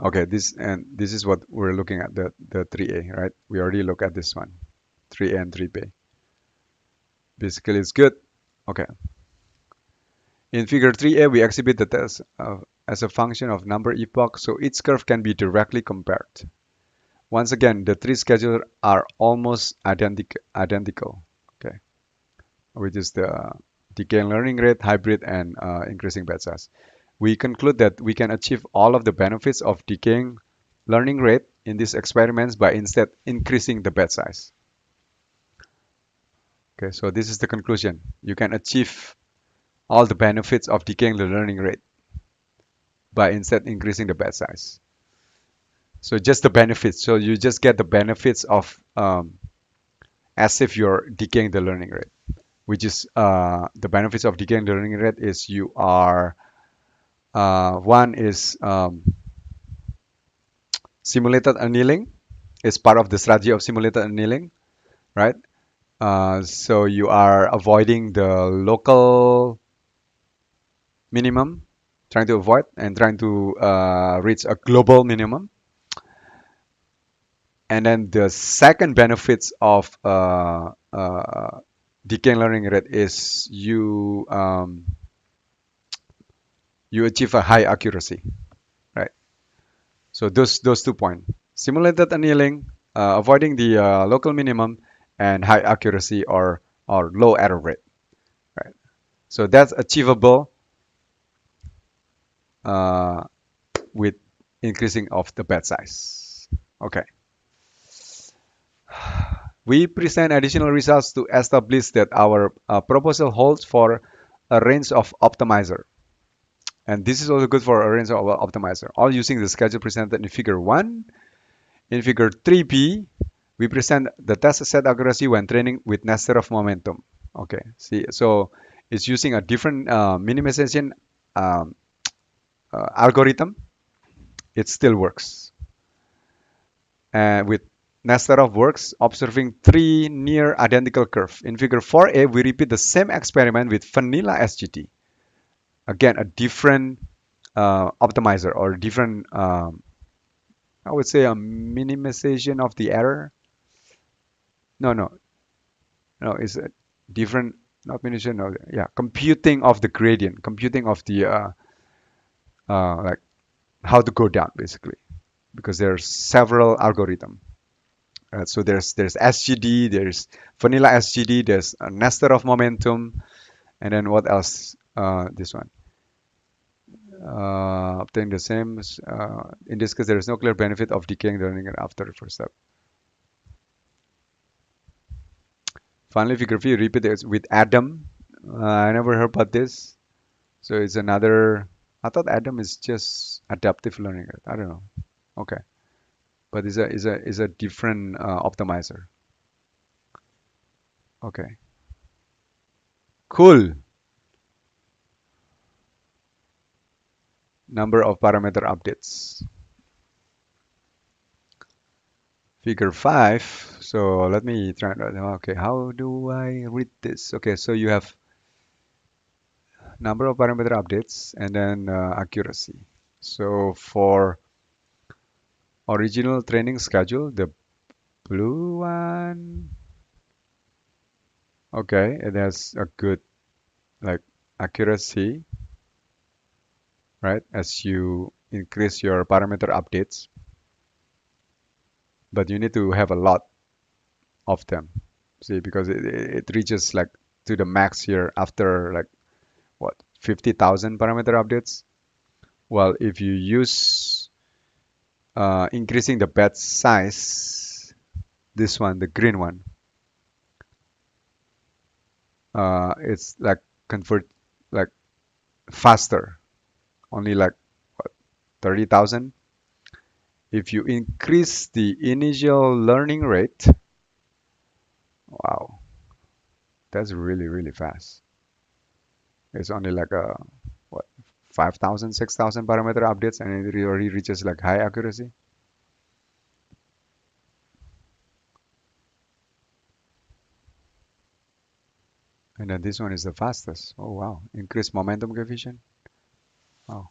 Okay, this is what we're looking at, the 3a, right? We already looked at this one, 3a and 3b. Basically, it's good. Okay. In figure 3a, we exhibit the test as a function of number epoch, so each curve can be directly compared. Once again, the three schedules are almost identical, okay, which is the decaying learning rate, hybrid, and increasing batch size. We conclude that we can achieve all of the benefits of decaying learning rate in these experiments by instead increasing the batch size. Okay, so this is the conclusion. You can achieve all the benefits of decaying the learning rate by instead increasing the batch size. So just the benefits. So you just get the benefits of as if you're decaying the learning rate, which is the benefits of decaying the learning rate is you are one is simulated annealing is part of the strategy of simulated annealing, right? So you are avoiding the local minimum, trying to avoid and trying to reach a global minimum. And then the second benefits of decaying learning rate is you achieve a high accuracy, right? So those 2 points: simulated annealing, avoiding the local minimum, and high accuracy or low error rate, right? So that's achievable uh, with increasing of the batch size. Okay. We present additional results to establish that our proposal holds for a range of optimizer. And this is also good for a range of optimizer, all using the schedule presented in figure 1. In figure 3b, we present the test set accuracy when training with Nesterov momentum. Okay, see, so it's using a different minimization algorithm. It still works. And with Nesterov works, observing 3 near identical curves. In figure 4a, we repeat the same experiment with vanilla SGT. Again, a different optimizer or different, I would say, a minimization of the error. No, it's a different, not minimization, no, yeah, computing of the gradient, computing of the, like how to go down, basically, because there's several algorithms. So there's SGD, there's vanilla SGD, there's a Nesterov momentum, and then what else? This one. Obtain the same. In this case, there is no clear benefit of decaying the learning after the first step. Finally, figure 3, repeat it with Adam. I never heard about this. So it's another. I thought Adam is just adaptive learning. I don't know. Okay, but it's a different optimizer. Okay, cool. Number of parameter updates. Figure 5. So let me try. Okay, how do I read this? Okay, so you have number of parameter updates and then accuracy. So for original training schedule, the blue one, okay, it has a good like accuracy, right? As you increase your parameter updates, but you need to have a lot of them. See, because it reaches like to the max here after like what 50,000 parameter updates. Well, if you use increasing the batch size, this one, the green one, it's like convert like faster, only like what, 30,000. If you increase the initial learning rate, wow, that's really, really fast. It's only like a what 5,000, 6,000 parameter updates, and it already reaches like high accuracy. And then this one is the fastest. Oh wow, increased momentum coefficient. Oh,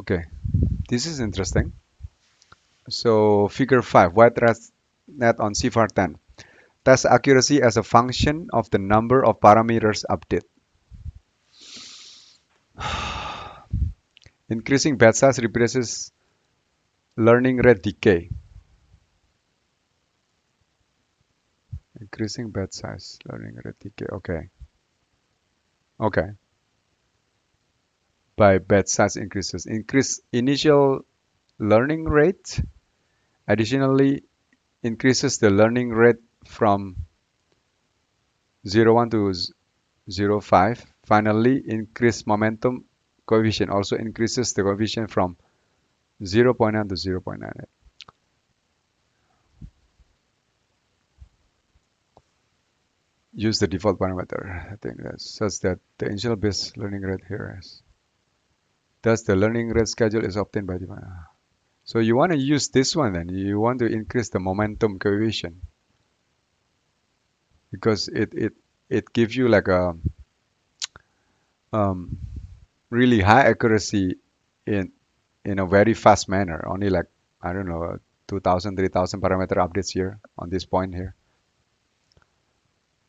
okay, this is interesting. So figure 5, white net on CFAR 10. Test accuracy as a function of the number of parameters update. Increasing batch size replaces learning rate decay. Increasing batch size, learning rate decay. Okay. Okay. By batch size increases. Increase initial learning rate. Additionally, increases the learning rate from 0.1 to 0.5. Finally, increase momentum coefficient. Also increases the coefficient from 0.9 to 0.98. Use the default parameter. I think that's such that the initial base learning rate here is. Thus, the learning rate schedule is obtained by default. So you want to use this one then. You want to increase the momentum coefficient because it gives you like a um, really high accuracy in a very fast manner. Only like I don't know 2,000, 3,000 parameter updates here on this point here.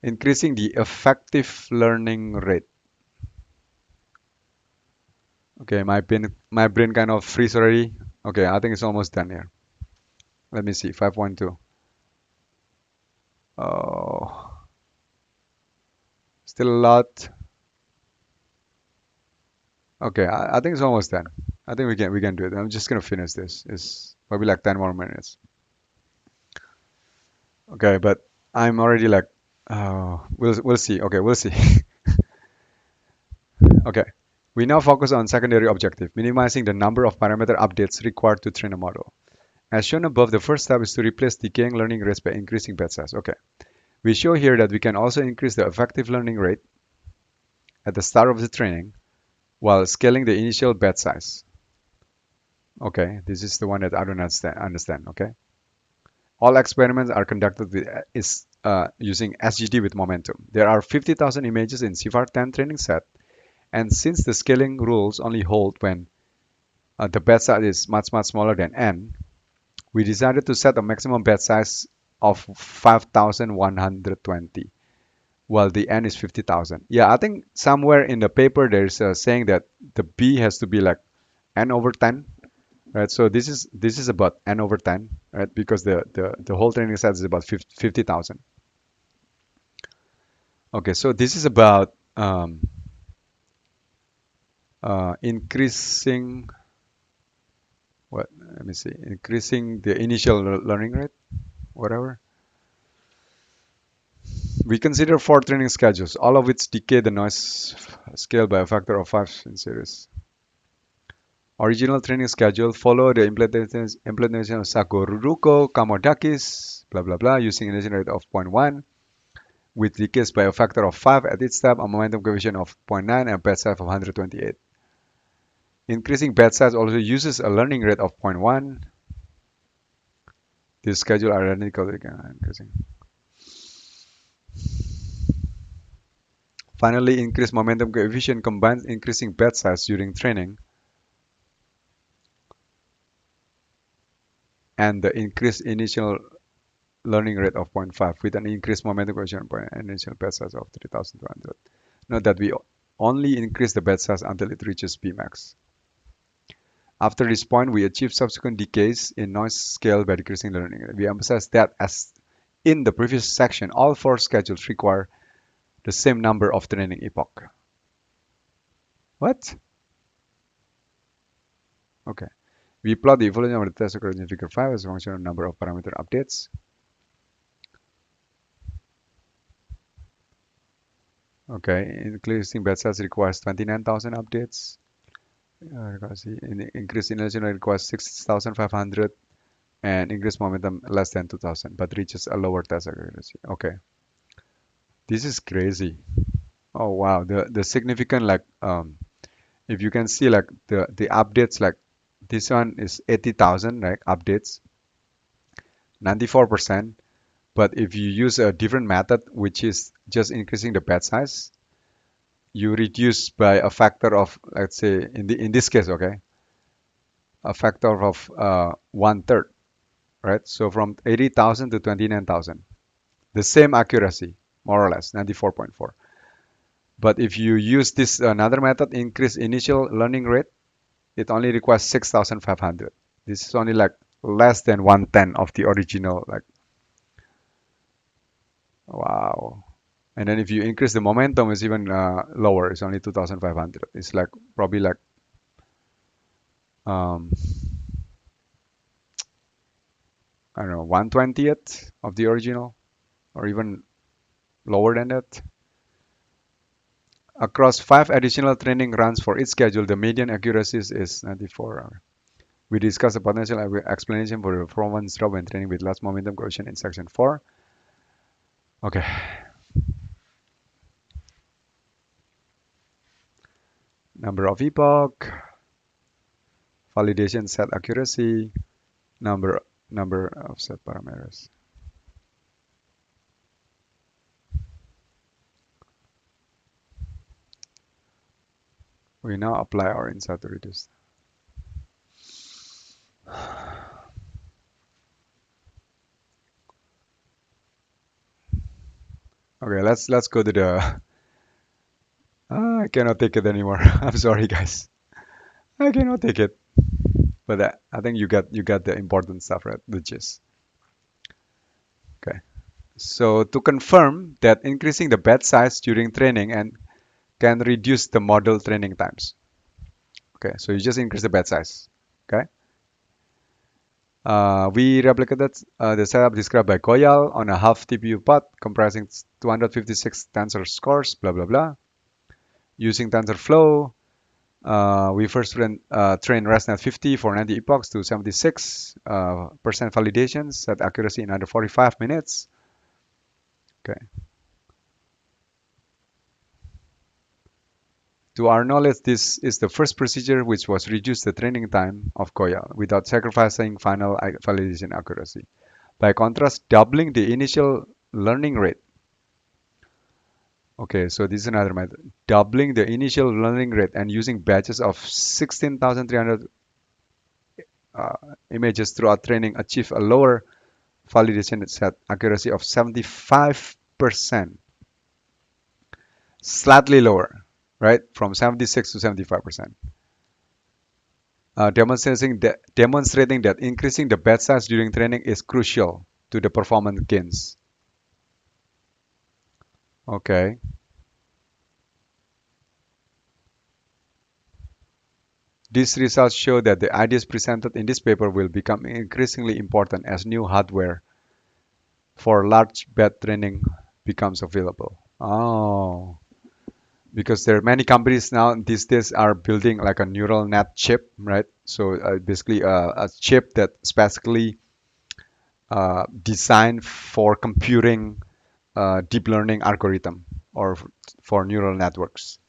Increasing the effective learning rate. Okay, my brain kind of freeze already. Okay, I think it's almost done here. Let me see, 5.2. Oh, still a lot. Okay, I think it's almost done. I think we can do it. I'm just gonna finish this. It's probably like 10 more minutes. Okay, but I'm already like, we'll see. Okay, we'll see. Okay, we now focus on secondary objective, minimizing the number of parameter updates required to train a model. As shown above, the first step is to replace decaying learning rates by increasing batch size. Okay, we show here that we can also increase the effective learning rate at the start of the training while scaling the initial batch size. Okay, this is the one that I don't understand. Okay, all experiments are conducted with using SGD with momentum. There are 50,000 images in CIFAR 10 training set, and since the scaling rules only hold when the batch size is much smaller than n, we decided to set a maximum batch size of 5,120, while the n is 50,000. Yeah, I think somewhere in the paper there's saying that the b has to be like n over 10, right? So this is about n over 10, right? Because the whole training set is about 50,000. Okay, so this is about increasing what? Let me see. Increasing the initial learning rate, whatever. We consider 4 training schedules, all of which decay the noise scale by a factor of 5 in series. Original training schedule follow the implementation of Sakuruko, Kamodakis, blah blah blah, using initial rate of 0.1, with decays by a factor of 5 at each step, a momentum coefficient of 0.9, and a batch size of 128. Increasing batch size also uses a learning rate of 0.1. This schedule are identical again. Increasing. Finally, increased momentum coefficient combines increasing batch size during training and the increased initial learning rate of 0.5 with an increased momentum coefficient and initial batch size of 3,200. Note that we only increase the batch size until it reaches Bmax. After this point, we achieve subsequent decays in noise scale by decreasing learning rate. We emphasize that as in the previous section, all 4 schedules require the same number of training epoch. What? Okay. We plot the evolution of the test occurrence in figure 5 as a function of number of parameter updates. Okay, increasing batch size requires 29,000 updates. Increase initial requires 6,500 and increase momentum less than 2,000, but reaches a lower test accuracy. Okay, this is crazy. Oh wow, the significant like if you can see like the updates, like this one is 80,000 like updates, 94%. But if you use a different method, which is just increasing the batch size, you reduce by a factor of, let's say in this case, okay, a factor of 1/3, right? So from 80,000 to 29,000, the same accuracy, more or less, 94.4. But if you use this another method, increase initial learning rate, it only requires 6,500. This is only like less than 1/10 of the original. Like, wow. And then if you increase the momentum, it's even lower. It's only 2,500. It's like probably like um, I don't know, 1/20th of the original, or even lower than that. Across 5 additional training runs for each schedule, the median accuracy is 94. We discussed the potential explanation for the performance drop when training with large momentum coefficient in section 4. Okay. Number of epoch, validation set accuracy, number of set parameters. We now apply our insight to reduce. Okay, let's go to the. I cannot take it anymore. I'm sorry, guys. I cannot take it. But I think you got the important stuff, right? The gist. Okay. So to confirm that increasing the batch size during training and can reduce the model training times. Okay, so you just increase the batch size. Okay. We replicated the setup described by Koyal on a half TPU pod comprising 256 tensor scores, blah, blah, blah. Using TensorFlow, we first trained ResNet 50 for 90 epochs to 76% validation, set accuracy in under 45 minutes. Okay. To our knowledge, this is the first procedure which was reduced the training time of Koya without sacrificing final validation accuracy. By contrast, doubling the initial learning rate. Okay, so this is another method. Doubling the initial learning rate and using batches of 16,300 images throughout training achieve a lower validation set accuracy of 75%. Slightly lower, right? From 76 to 75%. Demonstrating that increasing the batch size during training is crucial to the performance gains. Okay. These results show that the ideas presented in this paper will become increasingly important as new hardware for large batch training becomes available. Oh, because there are many companies now these days are building like a neural net chip, right? So basically a chip that specifically designed for computing deep learning algorithm or for neural networks.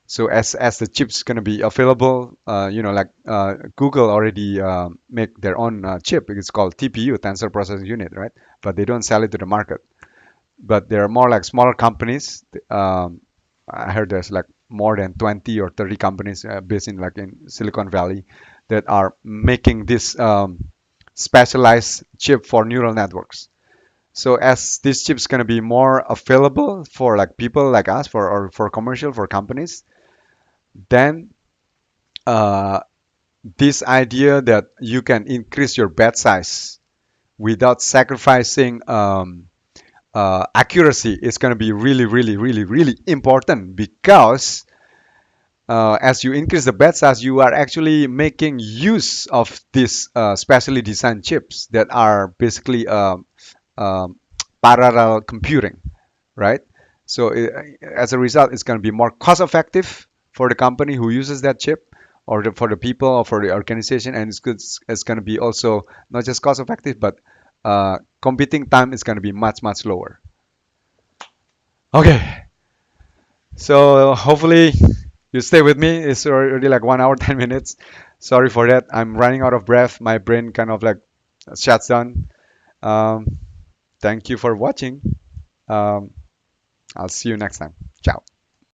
So as the chip's going to be available, like Google already make their own chip. It's called TPU, Tensor Processing Unit, right? But they don't sell it to the market. But there are more like smaller companies. I heard there's like more than 20 or 30 companies based in Silicon Valley that are making this specialized chip for neural networks. So as this chip's going to be more available for like people like us for commercial for companies, then this idea that you can increase your batch size without sacrificing accuracy is going to be really, really, really, really important because as you increase the batch size, you are actually making use of these specially designed chips that are basically parallel computing, right? So as a result, it's going to be more cost effective for the company who uses that chip or for the people or for the organization, and it's going to be also not just cost effective, but computing time is going to be much, much lower. Okay, so hopefully you stay with me. It's already like 1 hour, 10 minutes. Sorry for that. I'm running out of breath. My brain kind of like shuts down. Um, Thank you for watching. I'll see you next time. Ciao.